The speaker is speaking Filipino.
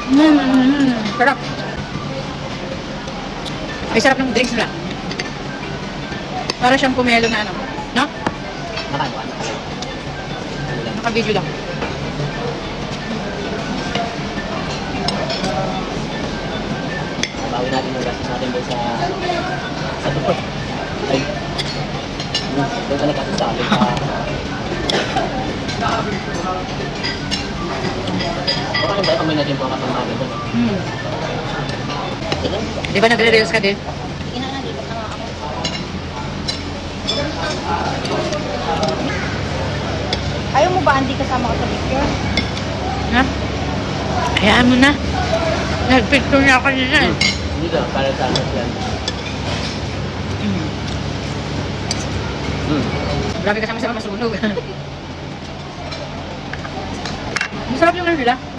Sarap. Ay, sarap ng drinks nila. Para siyang pomelo na ano. No? Naka-video lang. Bawi natin yung gastos natin doon sa tukot. Ay, doon ka nagkastos sa atin baka yung baka may natin po ang kapag doon. Di ba nagre-reels ka din? Ayaw mo ba Andy kasama ko sa picture? Ha? Hayaan mo na. Nag-picture niya ako nila eh. Hindi ka, para sa akin yan. Grabe kasama sa masunog. Masarap yung ano nila.